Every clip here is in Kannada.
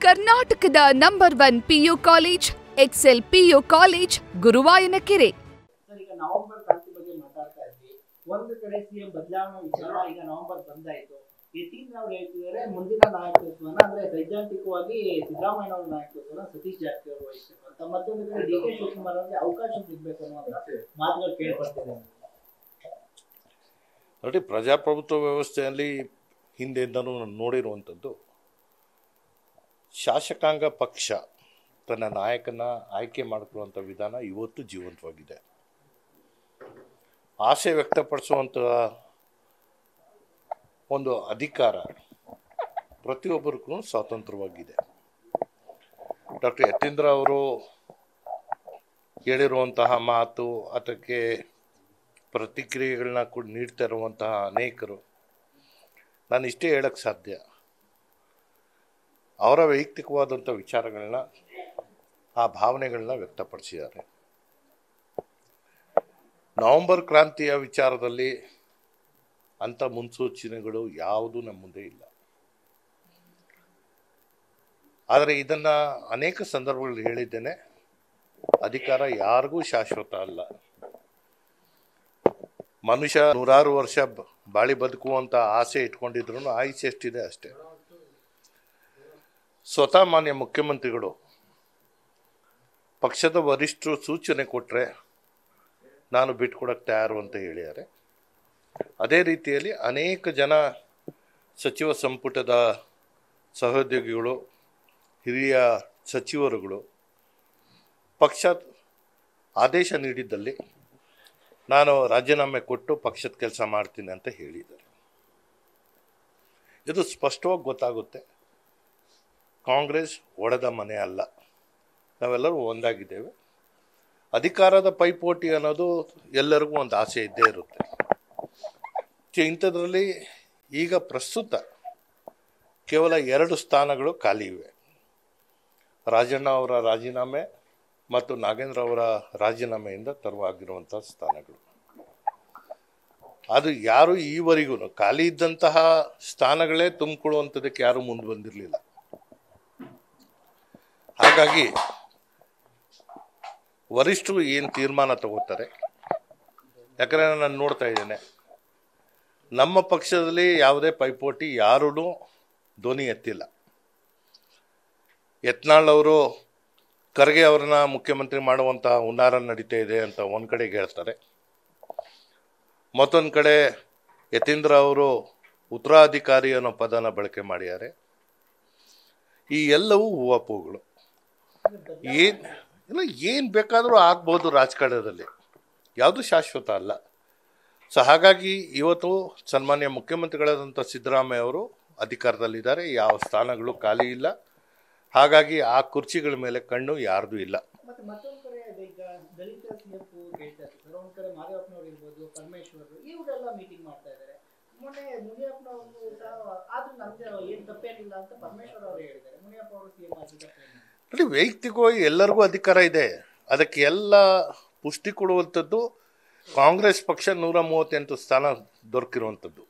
ಕರ್ನಾಟಕದ number 1 PU college Excel PU college Guruvayanakere. ಈಗ ನವೆಂಬರ್ ಕ್ರಾಂತಿ ಬಗ್ಗೆ ಮಾತಾಡ್ತಾ ಇದ್ವಿ. ಒಂದು ಕಡೆ ಸಿಎಂ ಬದಲಾವಣೆ ವಿಚಾರ ಈಗ ನವೆಂಬರ್ ಬಂದಾಯಿತು. ಯತೀಂದ್ರ ಅವರು ಹೇಳ್ತಿದ್ದಾರೆ ಮುಂದಿನ ನಾಯಕತ್ವನ ಅಂದ್ರೆ ಸೈದ್ಧಾಂತಿಕವಾಗಿ ಸಿದ್ದರಾಮಯ್ಯ ಅವರ ನಾಯಕತ್ವನ ಸತೀಶ್ ಜಾರಕಿಹೊಳಿ ವಹಿಸಬೇಕು ಅಂತ. ಮತ್ತೊಂದು ಕಡೆ ಡಿ ಕೆ ಶಿವಕುಮಾರ್ ಅವರಿಗೆ ಅವಕಾಶ ಸಿಗಬೇಕು ಅನ್ನುವಂತ ಮಾತುಗಳು ಕೇಳಿಬರ್ತಿದೆ. ನೋಡಿ, ಪ್ರಜಾಪ್ರಭುತ್ವ ವ್ಯವಸ್ಥೆಯಲ್ಲಿ ಹಿಂದೆಂದನೂ ನೋಡಿರುವಂಥದ್ದು, ಶಾಸಕಾಂಗ ಪಕ್ಷ ತನ್ನ ನಾಯಕನ ಆಯ್ಕೆ ಮಾಡಿಕೊಳ್ಳುವಂಥ ವಿಧಾನ ಇವತ್ತು ಜೀವಂತವಾಗಿದೆ. ಆಸೆ ವ್ಯಕ್ತಪಡಿಸುವಂಥ ಒಂದು ಅಧಿಕಾರ ಪ್ರತಿಯೊಬ್ಬರಿಗೂ ಸ್ವಾತಂತ್ರ್ಯವಾಗಿದೆ. ಡಾಕ್ಟರ್ ಯತೀಂದ್ರ ಅವರು ಹೇಳಿರುವಂತಹ ಮಾತು, ಅದಕ್ಕೆ ಪ್ರತಿಕ್ರಿಯೆಗಳನ್ನ ಕೂಡ ನೀಡ್ತಾ ಇರುವಂತಹ ಅನೇಕರು, ನಾನು ಇಷ್ಟೇ ಹೇಳಕ್ಕೆ ಸಾಧ್ಯ, ಅವರ ವೈಯಕ್ತಿಕವಾದಂಥ ವಿಚಾರಗಳನ್ನ, ಆ ಭಾವನೆಗಳನ್ನ ವ್ಯಕ್ತಪಡಿಸಿದ್ದಾರೆ. ನವೆಂಬರ್ ಕ್ರಾಂತಿಯ ವಿಚಾರದಲ್ಲಿ ಅಂಥ ಮುನ್ಸೂಚನೆಗಳು ಯಾವುದೂ ನಮ್ಮ ಮುಂದೆ ಇಲ್ಲ. ಆದರೆ ಇದನ್ನು ಅನೇಕ ಸಂದರ್ಭಗಳಲ್ಲಿ ಹೇಳಿದ್ದೇನೆ, ಅಧಿಕಾರ ಯಾರಿಗೂ ಶಾಶ್ವತ ಅಲ್ಲ. ಮನುಷ್ಯ 100 ವರ್ಷ ಬಾಳಿ ಬದುಕುವಂಥ ಆಸೆ ಇಟ್ಕೊಂಡಿದ್ರು ಆಯುಷ್ಯ ಎಷ್ಟಿದೆ ಅಷ್ಟೇ. ಸ್ವತಃ ಮಾನ್ಯ ಮುಖ್ಯಮಂತ್ರಿಗಳು ಪಕ್ಷದ ವರಿಷ್ಠರು ಸೂಚನೆ ಕೊಟ್ಟರೆ ನಾನು ಬಿಟ್ಕೊಡಕ್ಕೆ ತಯಾರು ಅಂತ ಹೇಳಿದ್ದಾರೆ. ಅದೇ ರೀತಿಯಲ್ಲಿ ಅನೇಕ ಜನ ಸಚಿವ ಸಂಪುಟದ ಸಹೋದ್ಯೋಗಿಗಳು, ಹಿರಿಯ ಸಚಿವರುಗಳು ಪಕ್ಷ ಆದೇಶ ನೀಡಿದ್ದಲ್ಲಿ ನಾನು ರಾಜೀನಾಮೆ ಕೊಟ್ಟು ಪಕ್ಷದ ಕೆಲಸ ಮಾಡ್ತೀನಿ ಅಂತ ಹೇಳಿದ್ದಾರೆ. ಇದು ಸ್ಪಷ್ಟವಾಗಿ ಗೊತ್ತಾಗುತ್ತೆ, ಕಾಂಗ್ರೆಸ್ ಒಡೆದ ಮನೆ ಅಲ್ಲ, ನಾವೆಲ್ಲರೂ ಒಂದಾಗಿದ್ದೇವೆ. ಅಧಿಕಾರದ ಪೈಪೋಟಿ ಅನ್ನೋದು ಎಲ್ಲರಿಗೂ ಒಂದು ಆಸೆ ಇದ್ದೇ ಇರುತ್ತೆ. ಇಂಥದ್ರಲ್ಲಿ ಈಗ ಪ್ರಸ್ತುತ ಕೇವಲ 2 ಸ್ಥಾನಗಳು ಖಾಲಿ ಇವೆ. ರಾಜಣ್ಣ ಅವರ ರಾಜೀನಾಮೆ ಮತ್ತು ನಾಗೇಂದ್ರ ಅವರ ರಾಜೀನಾಮೆಯಿಂದ ತೆರವಾಗಿರುವಂಥ ಸ್ಥಾನಗಳು. ಅದು ಯಾರು ಈವರೆಗೂ ಖಾಲಿ ಇದ್ದಂತಹ ಸ್ಥಾನಗಳೇ ತುಂಬಿಕೊಳ್ಳುವಂಥದ್ದಕ್ಕೆ ಯಾರು ಮುಂದೆ ಬಂದಿರಲಿಲ್ಲ. ಹಾಗಾಗಿ ವರಿಷ್ಠರು ಏನು ತೀರ್ಮಾನ ತಗೋತಾರೆ, ಯಾಕಂದರೆ ನಾನು ನೋಡ್ತಾ ಇದ್ದೇನೆ, ನಮ್ಮ ಪಕ್ಷದಲ್ಲಿ ಯಾವುದೇ ಪೈಪೋಟಿ ಯಾರೂ ಧ್ವನಿ ಎತ್ತಿಲ್ಲ. ಯತ್ನಾಳ್ ಅವರು ಖರ್ಗೆ ಅವರನ್ನ ಮುಖ್ಯಮಂತ್ರಿ ಮಾಡುವಂಥ ಹುನ್ನಾರ ನಡೀತಾ ಇದೆ ಅಂತ ಒಂದು ಕಡೆಗೆ ಹೇಳ್ತಾರೆ, ಮತ್ತೊಂದು ಕಡೆ ಯತೀಂದ್ರ ಅವರು ಉತ್ತರಾಧಿಕಾರಿ ಅನ್ನೋ ಪದನ ಬಳಕೆ ಮಾಡಿದ್ದಾರೆ. ಈ ಎಲ್ಲವೂ ಹೂವಪ್ಪುಗಳು. ಏನು ಬೇಕಾದರೂ ಆಗ್ಬೋದು ರಾಜಕಾರಣದಲ್ಲಿ, ಯಾವುದು ಶಾಶ್ವತ ಅಲ್ಲ. ಸೊ ಹಾಗಾಗಿ ಇವತ್ತು ಸನ್ಮಾನ್ಯ ಮುಖ್ಯಮಂತ್ರಿಗಳಾದಂಥ ಸಿದ್ದರಾಮಯ್ಯ ಅವರು ಅಧಿಕಾರದಲ್ಲಿದ್ದಾರೆ, ಯಾವ ಸ್ಥಾನಗಳು ಖಾಲಿ ಇಲ್ಲ. ಹಾಗಾಗಿ ಆ ಕುರ್ಚಿಗಳ ಮೇಲೆ ಕಣ್ಣು ಯಾರ್ದು ಇಲ್ಲ. ಮತ್ತೊಂದು ಕಡೆ ಈಗ ದಲಿತ ಸಿಎಂ ಹೇಳ್ತಾ ಇರ್ತಾರೆ, ಒಂದ್ ಕಡೆ ಮಾದೇವಪ್ಪನವ್ರು ಇರ್ಬೋದು, ಪರಮೇಶ್ವರ್ ಇವರೆಲ್ಲ ಮೀಟಿಂಗ್ ಮಾಡ್ತಾ ಇದ್ದಾರೆ. ಮೊನ್ನೆ ಮುನಿಯಪ್ಪನವರು ಆದ್ರೂ ನಮ್ಗೆ ಏನು ತಪ್ಪೇನಿಲ್ಲ ಅಂತ ಪರಮೇಶ್ವರ್ ಅವರು ಹೇಳಿದ್ದಾರೆ. ಮುನಿಯಪ್ಪ ಅವರು ಸಿಎಂ ಆಗಿದ್ದಾರೆ. ವೈಯಕ್ತಿಕವಾಗಿ ಎಲ್ಲರಿಗೂ ಅಧಿಕಾರ ಇದೆ, ಅದಕ್ಕೆ ಎಲ್ಲ ಪುಷ್ಟಿ ಕೊಡುವಂಥದ್ದು ಕಾಂಗ್ರೆಸ್ ಪಕ್ಷ 138 ಸ್ಥಾನ ದೊರಕಿರುವಂಥದ್ದು.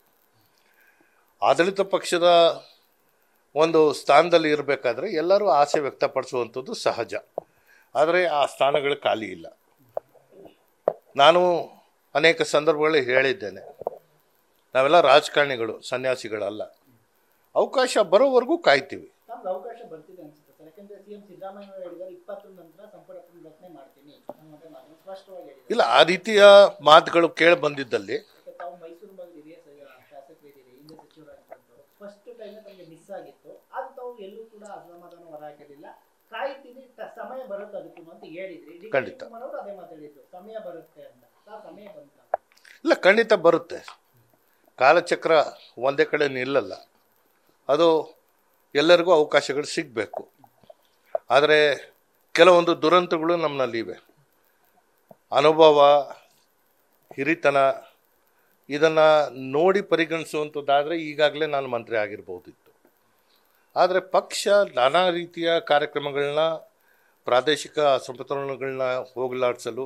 ಆಡಳಿತ ಪಕ್ಷದ ಒಂದು ಸ್ಥಾನದಲ್ಲಿ ಇರಬೇಕಾದ್ರೆ ಎಲ್ಲರೂ ಆಸೆ ವ್ಯಕ್ತಪಡಿಸುವಂಥದ್ದು ಸಹಜ. ಆದರೆ ಆ ಸ್ಥಾನಗಳು ಖಾಲಿ ಇಲ್ಲ. ನಾನು ಅನೇಕ ಸಂದರ್ಭಗಳಲ್ಲಿ ಹೇಳಿದ್ದೇನೆ, ನಾವೆಲ್ಲ ರಾಜಕಾರಣಿಗಳು, ಸನ್ಯಾಸಿಗಳಲ್ಲ. ಅವಕಾಶ ಬರೋವರೆಗೂ ಕಾಯ್ತೀವಿ. ಅವಕಾಶ ಬರ್ತಿದೆ ಅನ್ಸುತ್ತೆ ಸರ್, ಯಾಕಂದ್ರೆ ಸಿಎಂ ಸಿದ್ದರಾಮಯ್ಯ ಹೇಳಿದ್ದಾರೆ 20 ನಂತರ ಸಂಪುಟ ಪುನರ್ರಚನೆ ಮಾಡ್ತೀನಿ ಅನ್ನೋದನ್ನ ಸ್ಪಷ್ಟವಾಗಿ ಹೇಳಿದ್ದಾರೆ. ಇಲ್ಲ, ಆ ರೀತಿಯ ಮಾತುಗಳು ಕೇಳಿ ಬಂದಿದ್ದಲ್ಲಿ ತಾವು ಮೈಸೂರು ಭಾಗದ ಹಿರಿಯ ಶಾಸಕರಿದ್ದೀರಿ, ಹಿಂದೆ ಸಚಿವರಾಗಿದ್ದಂಥವ್ರು, ಫಸ್ಟ್ ಟೈಮ್ ನಮಗೆ ಮಿಸ್ ಆಗಿತ್ತು. ಅದು ತಾವು ಎಲ್ಲೂ ಕೂಡ ಅಸಮಾಧಾನ ಹೊರಹಾಕಲಿಲ್ಲ, ಕಾಯ್ತೀನಿ, ಸಮಯ ಬರುತ್ತೆ ಅದಕ್ಕೂ ಅಂತ ಹೇಳಿದ್ರಿ. ಖಂಡಿತ ಅವರು ಅದೇ ಮಾತಾಡಿದ್ರು, ಸಮಯ ಬರುತ್ತೆ ಅಂತ. ಸಮಯ ಬಂತ? ಇಲ್ಲ, ಖಂಡಿತ ಬರುತ್ತೆ. ಕಾಲಚಕ್ರ ಒಂದೇ ಕಡೆ ನಿಲ್ಲಲ್ಲ, ಅದು ಎಲ್ಲರಿಗೂ ಅವಕಾಶಗಳು ಸಿಗಬೇಕು. ಆದರೆ ಕೆಲವೊಂದು ದುರಂತಗಳು ನಮ್ಮಲ್ಲಿವೆ. ಅನುಭವ, ಹಿರಿತನ ಇದನ್ನು ನೋಡಿ ಪರಿಗಣಿಸುವಂಥದ್ದಾದರೆ ಈಗಾಗಲೇ ನಾನು ಮಂತ್ರಿ ಆಗಿರ್ಬೋದಿತ್ತು. ಆದರೆ ಪಕ್ಷ ನಾನಾ ರೀತಿಯ ಕಾರ್ಯಕ್ರಮಗಳನ್ನ, ಪ್ರಾದೇಶಿಕ ಅಸಮತೋಲನಗಳನ್ನ ಹೋಗಲಾಡಿಸಲು,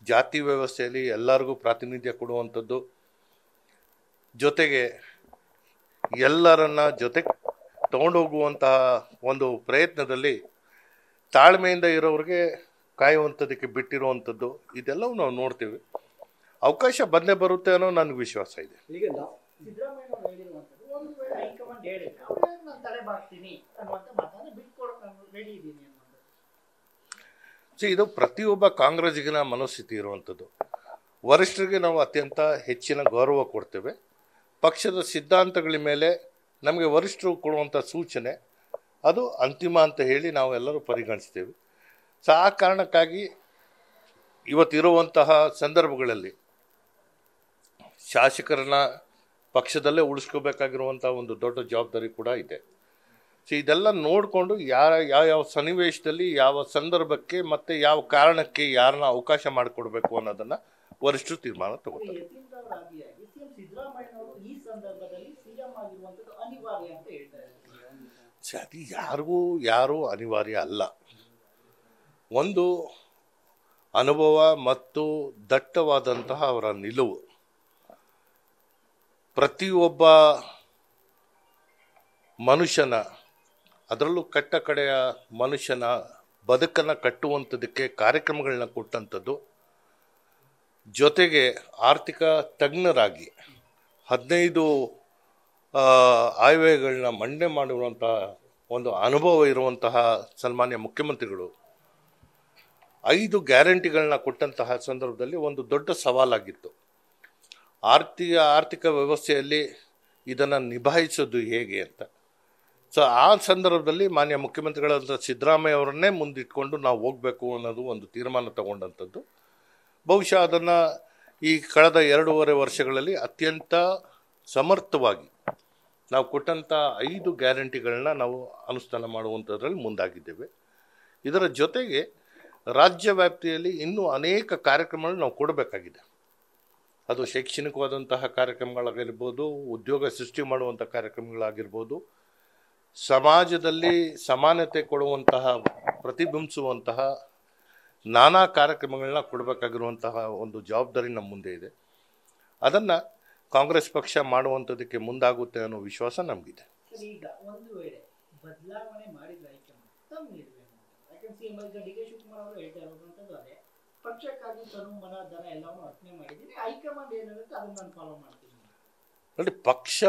ಜಾತಿ ವ್ಯವಸ್ಥೆಯಲ್ಲಿ ಎಲ್ಲರಿಗೂ ಪ್ರಾತಿನಿಧ್ಯ ಕೊಡುವಂಥದ್ದು, ಜೊತೆಗೆ ಎಲ್ಲರನ್ನ ಜೊತೆ ತಗೊಂಡೋಗುವಂತಹ ಒಂದು ಪ್ರಯತ್ನದಲ್ಲಿ ತಾಳ್ಮೆಯಿಂದ ಇರೋರಿಗೆ ಕಾಯುವಂಥದ್ದಕ್ಕೆ ಬಿಟ್ಟಿರುವಂಥದ್ದು ಇದೆಲ್ಲವೂ ನಾವು ನೋಡ್ತೀವಿ. ಅವಕಾಶ ಬಂದೇ ಬರುತ್ತೆ ಅನ್ನೋ ನನಗೆ ವಿಶ್ವಾಸ ಇದೆ. ಈಗ ಸಿದ್ದರಾಮಯ್ಯ ಅವರು ಹೇಳಿರುವಂಥದ್ದು, ಒಂದು ವೇಳೆ ಹೈಕಮಾಂಡ್ ಹೇಳಿದ್ರೆ ಅವ್ರಿಗೆ ನಾನು ತಲೆ ಬಾಗ್ತೀನಿ ಅನ್ನುವಂಥ ಮಾತನ್ನು ಬಿಟ್ಕೊಡಕ್ಕೆ ನಾನು ರೆಡಿ ಇದ್ದೀನಿ ಅನ್ನುವಂಥದ್ದು. ಇದು ಪ್ರತಿಯೊಬ್ಬ ಕಾಂಗ್ರೆಸ್ಸಿಗಿನ ಮನಸ್ಥಿತಿ ಇರುವಂಥದ್ದು. ವರಿಷ್ಠರಿಗೆ ನಾವು ಅತ್ಯಂತ ಹೆಚ್ಚಿನ ಗೌರವ ಕೊಡ್ತೇವೆ. ಪಕ್ಷದ ಸಿದ್ಧಾಂತಗಳ ಮೇಲೆ ನಮಗೆ ವರಿಷ್ಠರು ಕೊಡುವಂಥ ಸೂಚನೆ ಅದು ಅಂತಿಮ ಅಂತ ಹೇಳಿ ನಾವೆಲ್ಲರೂ ಪರಿಗಣಿಸ್ತೇವೆ. ಸೊ ಆ ಕಾರಣಕ್ಕಾಗಿ ಇವತ್ತಿರುವಂತಹ ಸಂದರ್ಭಗಳಲ್ಲಿ ಶಾಸಕರನ್ನ ಪಕ್ಷದಲ್ಲೇ ಉಳಿಸ್ಕೋಬೇಕಾಗಿರುವಂಥ ಒಂದು ದೊಡ್ಡ ಜವಾಬ್ದಾರಿ ಕೂಡ ಇದೆ. ಸೊ ಇದೆಲ್ಲ ನೋಡಿಕೊಂಡು ಯಾವ ಸನ್ನಿವೇಶದಲ್ಲಿ ಯಾವ ಸಂದರ್ಭಕ್ಕೆ ಮತ್ತು ಯಾವ ಕಾರಣಕ್ಕೆ ಯಾರನ್ನ ಅವಕಾಶ ಮಾಡಿಕೊಡ್ಬೇಕು ಅನ್ನೋದನ್ನು ವರಿಷ್ಠರು ತೀರ್ಮಾನ ತಗೋತಾರೆ. ಸಿದ್ದರಾಮಯ್ಯನವರು ಈ ಸಂದರ್ಭದಲ್ಲಿ ಸಿಎಂ ಆಗಿರುವಂಥದ್ದು ಅನಿವಾರ್ಯ ಅಂತ ಹೇಳ್ತಾರೆ. ಅದು ಯಾರೂ ಅನಿವಾರ್ಯ ಅಲ್ಲ. ಒಂದು ಅನುಭವ ಮತ್ತು ದಟ್ಟವಾದಂತಹ ಅವರ ನಿಲುವು ಪ್ರತಿಯೊಬ್ಬ ಮನುಷ್ಯನ, ಅದರಲ್ಲೂ ಕಟ್ಟ ಕಡೆಯ ಮನುಷ್ಯನ ಬದುಕನ್ನು ಕಟ್ಟುವಂಥದ್ದಕ್ಕೆ ಕಾರ್ಯಕ್ರಮಗಳನ್ನ ಕೊಟ್ಟಂಥದ್ದು. ಜೊತೆಗೆ ಆರ್ಥಿಕ ತಜ್ಞರಾಗಿ 15 ಆಯವ್ಯಯಗಳನ್ನ ಮಂಡನೆ ಮಾಡಿರುವಂತಹ ಒಂದು ಅನುಭವ ಇರುವಂತಹ ಸನ್ಮಾನ್ಯ ಮುಖ್ಯಮಂತ್ರಿಗಳು 5 ಗ್ಯಾರಂಟಿಗಳನ್ನ ಕೊಟ್ಟಂತಹ ಸಂದರ್ಭದಲ್ಲಿ ಒಂದು ದೊಡ್ಡ ಸವಾಲಾಗಿತ್ತು. ಆರ್ಥಿಕ ವ್ಯವಸ್ಥೆಯಲ್ಲಿ ಇದನ್ನು ನಿಭಾಯಿಸೋದು ಹೇಗೆ ಅಂತ. ಸೊ ಆ ಸಂದರ್ಭದಲ್ಲಿ ಮಾನ್ಯ ಮುಖ್ಯಮಂತ್ರಿಗಳಾದ ಸಿದ್ದರಾಮಯ್ಯ ಅವರನ್ನೇ ಮುಂದಿಟ್ಕೊಂಡು ನಾವು ಹೋಗಬೇಕು ಅನ್ನೋದು ಒಂದು ತೀರ್ಮಾನ ತಗೊಂಡಂಥದ್ದು. ಬಹುಶಃ ಅದನ್ನು ಈ ಕಳೆದ 2.5 ವರ್ಷಗಳಲ್ಲಿ ಅತ್ಯಂತ ಸಮರ್ಥವಾಗಿ ನಾವು ಕೊಟ್ಟಂಥ 5 ಗ್ಯಾರಂಟಿಗಳನ್ನ ನಾವು ಅನುಷ್ಠಾನ ಮಾಡುವಂಥದ್ರಲ್ಲಿ ಮುಂದಾಗಿದ್ದೇವೆ. ಇದರ ಜೊತೆಗೆ ರಾಜ್ಯ ವ್ಯಾಪ್ತಿಯಲ್ಲಿ ಇನ್ನೂ ಅನೇಕ ಕಾರ್ಯಕ್ರಮಗಳು ನಾವು ಕೊಡಬೇಕಾಗಿದೆ. ಅದು ಶೈಕ್ಷಣಿಕವಾದಂತಹ ಕಾರ್ಯಕ್ರಮಗಳಾಗಿರ್ಬೋದು, ಉದ್ಯೋಗ ಸೃಷ್ಟಿ ಮಾಡುವಂಥ ಕಾರ್ಯಕ್ರಮಗಳಾಗಿರ್ಬೋದು, ಸಮಾಜದಲ್ಲಿ ಸಮಾನತೆ ಕೊಡುವಂತಹ, ಪ್ರತಿಬಿಂಬಿಸುವಂತಹ ನಾನಾ ಕಾರ್ಯಕ್ರಮಗಳನ್ನ ಕೊಡಬೇಕಾಗಿರುವಂತಹ ಒಂದು ಜವಾಬ್ದಾರಿ ನಮ್ಮ ಮುಂದೆ ಇದೆ. ಅದನ್ನು ಕಾಂಗ್ರೆಸ್ ಪಕ್ಷ ಮಾಡುವಂಥದ್ದಕ್ಕೆ ಮುಂದಾಗುತ್ತೆ ಅನ್ನೋ ವಿಶ್ವಾಸ ನಮಗಿದೆ. ಈಗ ಒಂದು ವೇಳೆ ಬದಲಾವಣೆ ಮಾಡಿದ್ರೆ ಯಾಕಂದ್ರೆ ಡಿ ಕೆ ಶಿವಕುಮಾರ್ ಅವರು ಹೇಳ್ತಾ ಇರುವಂಥದ್ದು ಅದೇ, ಪಕ್ಷಕ್ಕಾಗಿ ತನು ಮನ ಧನ ಎಲ್ಲವನ್ನೂ ಅರ್ಪಣೆ ಮಾಡಿದ್ದೀನಿ, ಹೈಕಮಾಂಡ್ ಏನಿರುತ್ತೆ ಅದನ್ನು ನಾನು ಫಾಲೋ ಮಾಡ್ತೀನಿ. ನೋಡಿ, ಪಕ್ಷ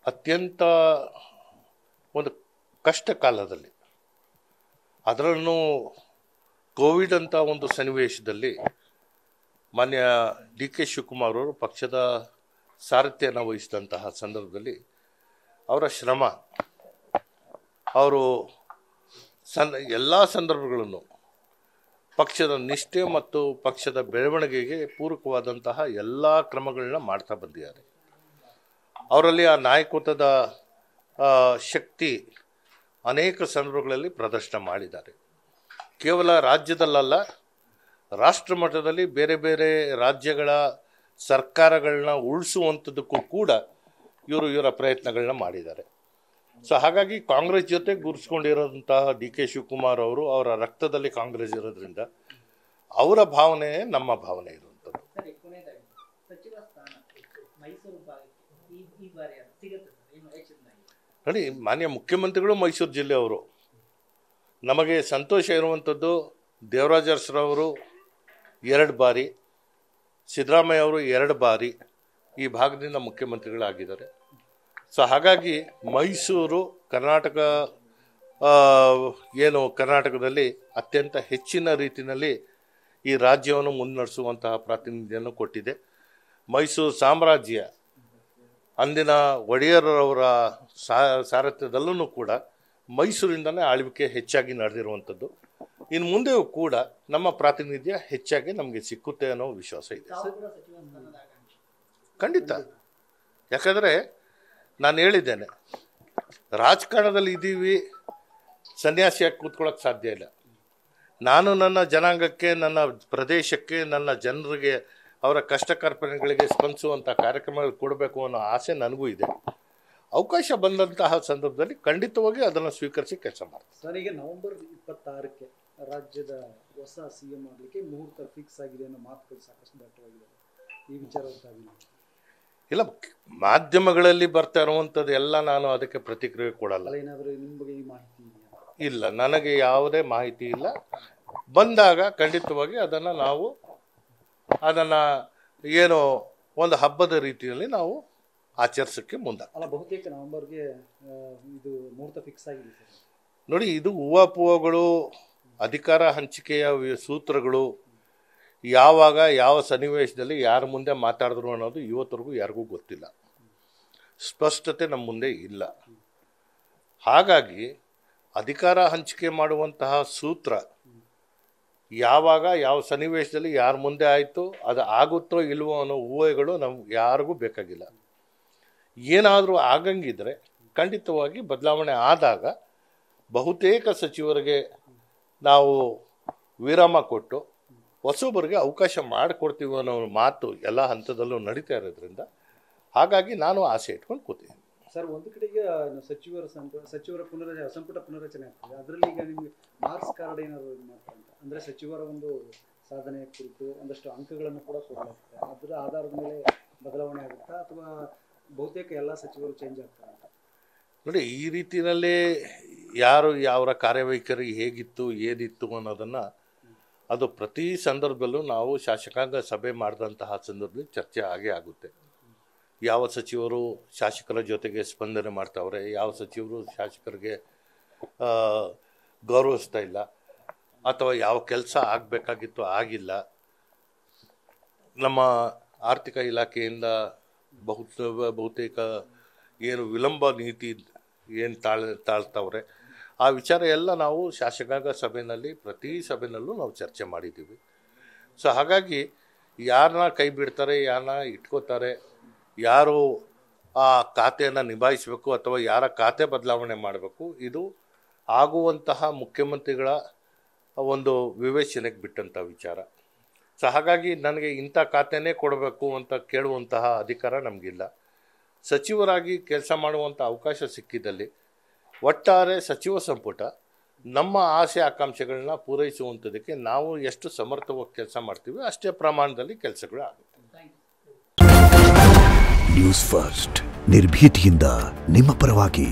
ಅತ್ಯಂತ ಒಂದು ಕಷ್ಟ ಕಾಲದಲ್ಲಿ, ಅದರಲ್ಲೂ ಕೋವಿಡ್ ಅಂತ ಒಂದು ಸನ್ನಿವೇಶದಲ್ಲಿ ಮಾನ್ಯ ಡಿ ಕೆ ಶಿವಕುಮಾರ್ ಅವರು ಪಕ್ಷದ ಸಾರಥ್ಯನ ವಹಿಸಿದಂತಹ ಸಂದರ್ಭದಲ್ಲಿ ಅವರ ಶ್ರಮ, ಅವರು ಎಲ್ಲ ಸಂದರ್ಭಗಳನ್ನು ಪಕ್ಷದ ನಿಷ್ಠೆ ಮತ್ತು ಪಕ್ಷದ ಬೆಳವಣಿಗೆಗೆ ಪೂರಕವಾದಂತಹ ಎಲ್ಲ ಕ್ರಮಗಳನ್ನ ಮಾಡ್ತಾ ಬಂದಿದ್ದಾರೆ. ಅವರಲ್ಲಿ ಆ ನಾಯಕತ್ವದ ಶಕ್ತಿ ಅನೇಕ ಸಂದರ್ಭಗಳಲ್ಲಿ ಪ್ರದರ್ಶನ ಮಾಡಿದ್ದಾರೆ. ಕೇವಲ ರಾಜ್ಯದಲ್ಲ, ರಾಷ್ಟ್ರ ಮಟ್ಟದಲ್ಲಿ ಬೇರೆ ಬೇರೆ ರಾಜ್ಯಗಳ ಸರ್ಕಾರಗಳನ್ನ ಉಳಿಸುವಂಥದ್ದಕ್ಕೂ ಕೂಡ ಇವರ ಪ್ರಯತ್ನಗಳನ್ನ ಮಾಡಿದ್ದಾರೆ. ಸೊ ಹಾಗಾಗಿ ಕಾಂಗ್ರೆಸ್ ಜೊತೆ ಗುರುಸ್ಕೊಂಡಿರೋಂತಹ ಡಿ ಕೆ ಶಿವಕುಮಾರ್ ಅವರು, ಅವರ ರಕ್ತದಲ್ಲಿ ಕಾಂಗ್ರೆಸ್ ಇರೋದ್ರಿಂದ ಅವರ ಭಾವನೆ ನಮ್ಮ ಭಾವನೆ ಇರುವಂಥದ್ದು. ನೋಡಿ, ಮಾನ್ಯ ಮುಖ್ಯಮಂತ್ರಿಗಳು ಮೈಸೂರು ಜಿಲ್ಲೆಯವರು. ನಮಗೆ ಸಂತೋಷ ಇರುವಂಥದ್ದು, ದೇವರಾಜ ಅರಸರವರು 2 ಬಾರಿ, ಸಿದ್ದರಾಮಯ್ಯ ಅವರು 2 ಬಾರಿ ಈ ಭಾಗದಿಂದ ಮುಖ್ಯಮಂತ್ರಿಗಳಾಗಿದ್ದಾರೆ. ಸೊ ಹಾಗಾಗಿ ಮೈಸೂರು ಕರ್ನಾಟಕದಲ್ಲಿ ಅತ್ಯಂತ ಹೆಚ್ಚಿನ ರೀತಿಯಲ್ಲಿ ಈ ರಾಜ್ಯವನ್ನು ಮುನ್ನಡೆಸುವಂತಹ ಪ್ರಾತಿನಿಧ್ಯವನ್ನು ಕೊಟ್ಟಿದೆ. ಮೈಸೂರು ಸಾಮ್ರಾಜ್ಯ ಅಂದಿನ ಒಡೆಯರವರ ಸಾರಥ್ಯದಲ್ಲೂ ಕೂಡ ಮೈಸೂರಿಂದನೇ ಆಳ್ವಿಕೆ ಹೆಚ್ಚಾಗಿ ನಡೆದಿರುವಂಥದ್ದು. ಇನ್ನು ಮುಂದೆಯೂ ಕೂಡ ನಮ್ಮ ಪ್ರಾತಿನಿಧ್ಯ ಹೆಚ್ಚಾಗಿ ನಮಗೆ ಸಿಕ್ಕುತ್ತೆ ಅನ್ನೋ ವಿಶ್ವಾಸ ಇದೆ. ಖಂಡಿತ. ಯಾಕಂದರೆ ನಾನು ಹೇಳಿದ್ದೇನೆ, ರಾಜಕಾರಣದಲ್ಲಿ ಇದ್ದೀವಿ, ಸನ್ಯಾಸಿಯಾಗಿ ಕೂತ್ಕೊಳ್ಳೋಕೆ ಸಾಧ್ಯ ಇಲ್ಲ. ನಾನು ನನ್ನ ಜನಾಂಗಕ್ಕೆ, ನನ್ನ ಪ್ರದೇಶಕ್ಕೆ, ನನ್ನ ಜನರಿಗೆ, ಅವರ ಕಷ್ಟ ಕಾರ್ಪಣ್ಯಗಳಿಗೆ ಸ್ಪಂದಿಸುವಂಥ ಕಾರ್ಯಕ್ರಮಗಳು ಕೊಡಬೇಕು ಅನ್ನೋ ಆಸೆ ನನಗೂ ಇದೆ. ಅವಕಾಶ ಬಂದಂತಹ ಸಂದರ್ಭದಲ್ಲಿ ಖಂಡಿತವಾಗಿ ಅದನ್ನು ಸ್ವೀಕರಿಸಿ ಕೆಲಸ ಮಾಡ್ತೀನಿ. ಸರ್, ಈಗ ನವೆಂಬರ್ 26ಕ್ಕೆ ರಾಜ್ಯದ ಹೊಸ CM ಆಗಲಿಕ್ಕೆ ಮುಹೂರ್ತ ಫಿಕ್ಸ್ ಆಗಿದೆ ಅನ್ನೋ ಮಾತುಗಳು ಸಾಕಷ್ಟು ದಟ್ಟವಾಗಿದೆ. ಈ ವಿಚಾರ ಗೊತ್ತಾಗಿಲ್ಲ. ಇಲ್ಲ, ಮಾಧ್ಯಮಗಳಲ್ಲಿ ಬರ್ತಾ ಇರುವಂಥದ್ದು ಎಲ್ಲ ನಾನು ಅದಕ್ಕೆ ಪ್ರತಿಕ್ರಿಯೆ ಕೊಡಲ್ಲ. ಏನಾದರೂ ನಿಮ್ಮ ಬಗ್ಗೆ ಈ ಮಾಹಿತಿ ಇದೆಯಾ? ಇಲ್ಲ, ನನಗೆ ಯಾವುದೇ ಮಾಹಿತಿ ಇಲ್ಲ. ಬಂದಾಗ ಖಂಡಿತವಾಗಿ ಅದನ್ನು ಏನು ಒಂದು ಹಬ್ಬದ ರೀತಿಯಲ್ಲಿ ನಾವು ಆಚರಿಸೋಕ್ಕೆ ಮುಂದೆ. ಅಲ್ಲ, ಬಹುತೇಕ ನವೆಂಬರ್ಗೆ ಇದು ಮುಹೂರ್ತ ಫಿಕ್ಸ್ ಆಗಿದೆ ಸರ್. ನೋಡಿ, ಇದು ಊಹಾಪೋಹಗಳು, ಅಧಿಕಾರ ಹಂಚಿಕೆಯ ಸೂತ್ರಗಳು, ಯಾವಾಗ ಯಾವ ಸನ್ನಿವೇಶದಲ್ಲಿ ಯಾರ ಮುಂದೆ ಮಾತಾಡಿದ್ರು ಅನ್ನೋದು ಇವತ್ತರೆಗೂ ಯಾರಿಗೂ ಗೊತ್ತಿಲ್ಲ. ಸ್ಪಷ್ಟತೆ ನಮ್ಮ ಮುಂದೆ ಇಲ್ಲ. ಹಾಗಾಗಿ ಅಧಿಕಾರ ಹಂಚಿಕೆ ಮಾಡುವಂತಹ ಸೂತ್ರ ಯಾವಾಗ ಯಾವ ಸನ್ನಿವೇಶದಲ್ಲಿ ಯಾರ ಮುಂದೆ ಆಯಿತು, ಅದು ಆಗುತ್ತೋ ಇಲ್ವೋ ಅನ್ನೋ ಊಹೆಗಳು ನಮ್ಗೆ ಯಾರಿಗೂ ಬೇಕಾಗಿಲ್ಲ. ಏನಾದರೂ ಆಗಂಗಿದ್ರೆ ಖಂಡಿತವಾಗಿ ಬದಲಾವಣೆ ಆದಾಗ ಬಹುತೇಕ ಸಚಿವರಿಗೆ ನಾವು ವಿರಾಮ ಕೊಟ್ಟು ಹೊಸೊಬ್ಬರಿಗೆ ಅವಕಾಶ ಮಾಡಿಕೊಡ್ತೀವಿ ಅನ್ನೋ ಮಾತು ಎಲ್ಲ ಹಂತದಲ್ಲೂ ನಡೀತಾ ಇರೋದ್ರಿಂದ ಹಾಗಾಗಿ ನಾನು ಆಸೆ ಇಟ್ಕೊಂಡು ಕೂತೀನಿ. ಸರ್, ಒಂದು ಕಡೆಗೆ ಸಚಿವರ ಸಂಪುಟ ಪುನರಚನೆ ಆಗ್ತದೆ. ಅದರಲ್ಲಿ ಈಗ ನಿಮಗೆ ಮಾರ್ಕ್ಸ್ ಕಾರ್ಡ್ ಏನಾದರೂ ಇದು ಮಾಡ್ತಾರೆ ಅಂತ ಅಂದರೆ ಸಚಿವರ ಒಂದು ಸಾಧನೆಯ ಕುರಿತು ಒಂದಷ್ಟು ಅಂಕಗಳನ್ನು ಕೂಡ ಕೊಡಲಾಗ್ತದೆ. ಅದರ ಆಧಾರದ ಮೇಲೆ ಬದಲಾವಣೆ ಆಗುತ್ತಾ ಅಥವಾ ಬಹುತೇಕ ಎಲ್ಲ ಸಚಿವರು ಚೇಂಜ್ ಆಗ್ತಾರೆ ಅಂತ? ನೋಡಿ, ಈ ರೀತಿಯಲ್ಲಿ ಯಾರು ಯಾವ ಕಾರ್ಯವೈಖರಿ ಹೇಗಿತ್ತು ಏನಿತ್ತು ಅನ್ನೋದನ್ನು ಅದು ಪ್ರತಿ ಸಂದರ್ಭದಲ್ಲೂ ನಾವು ಶಾಸಕಾಂಗ ಸಭೆ ಮಾಡಿದಂತಹ ಸಂದರ್ಭದಲ್ಲಿ ಚರ್ಚೆ ಆಗೇ ಆಗುತ್ತೆ. ಯಾವ ಸಚಿವರು ಶಾಸಕರ ಜೊತೆಗೆ ಸ್ಪಂದನೆ ಮಾಡ್ತಾವ್ರೆ, ಯಾವ ಸಚಿವರು ಶಾಸಕರಿಗೆ ಗೌರವಿಸ್ತಾ ಇಲ್ಲ, ಅಥವಾ ಯಾವ ಕೆಲಸ ಆಗಬೇಕಾಗಿತ್ತು ಆಗಿಲ್ಲ. ನಮ್ಮ ಆರ್ಥಿಕ ಇಲಾಖೆಯಿಂದ ಬಹುತೇಕ ಏನು ವಿಳಂಬ ನೀತಿ ಏನು ತಾಳ್ತಾವ್ರೆ, ಆ ವಿಚಾರ ಎಲ್ಲ ನಾವು ಶಾಸಕಾಂಗ ಸಭೆಯಲ್ಲಿ ಪ್ರತಿ ಸಭೆಯಲ್ಲೂ ನಾವು ಚರ್ಚೆ ಮಾಡಿದ್ದೀವಿ. ಸೊ ಹಾಗಾಗಿ ಯಾರನ್ನ ಕೈ ಬಿಡ್ತಾರೆ, ಯಾರನ್ನ ಇಟ್ಕೋತಾರೆ, ಯಾರು ಆ ಖಾತೆಯನ್ನು ನಿಭಾಯಿಸಬೇಕು ಅಥವಾ ಯಾರ ಖಾತೆ ಬದಲಾವಣೆ ಮಾಡಬೇಕು, ಇದು ಆಗುವಂತಹ ಮುಖ್ಯಮಂತ್ರಿಗಳ ಒಂದು ವಿವೇಚನೆಗೆ ಬಿಟ್ಟಂಥ ವಿಚಾರ. ಸೊ ಹಾಗಾಗಿ ನನಗೆ ಇಂಥ ಖಾತೆನೇ ಕೊಡಬೇಕು ಅಂತ ಕೇಳುವಂತಹ ಅಧಿಕಾರ ನಮಗಿಲ್ಲ. ಸಚಿವರಾಗಿ ಕೆಲಸ ಮಾಡುವಂಥ ಅವಕಾಶ ಸಿಕ್ಕಿದಲ್ಲಿ ಒಟ್ಟಾರೆ ಸಚಿವ ಸಂಪುಟ ನಮ್ಮ ಆಸೆ ಆಕಾಂಕ್ಷೆಗಳನ್ನ ಪೂರೈಸುವಂಥದ್ದಕ್ಕೆ ನಾವು ಎಷ್ಟು ಸಮರ್ಥವಾಗಿ ಕೆಲಸ ಮಾಡ್ತೀವಿ ಅಷ್ಟೇ ಪ್ರಮಾಣದಲ್ಲಿ ಕೆಲಸಗಳು ಆಗುತ್ತೆ. ನ್ಯೂಸ್ ಫಸ್ಟ್, ನಿರ್ಭೀತಿಯಿಂದ ನಿಮ್ಮ ಪರವಾಗಿ.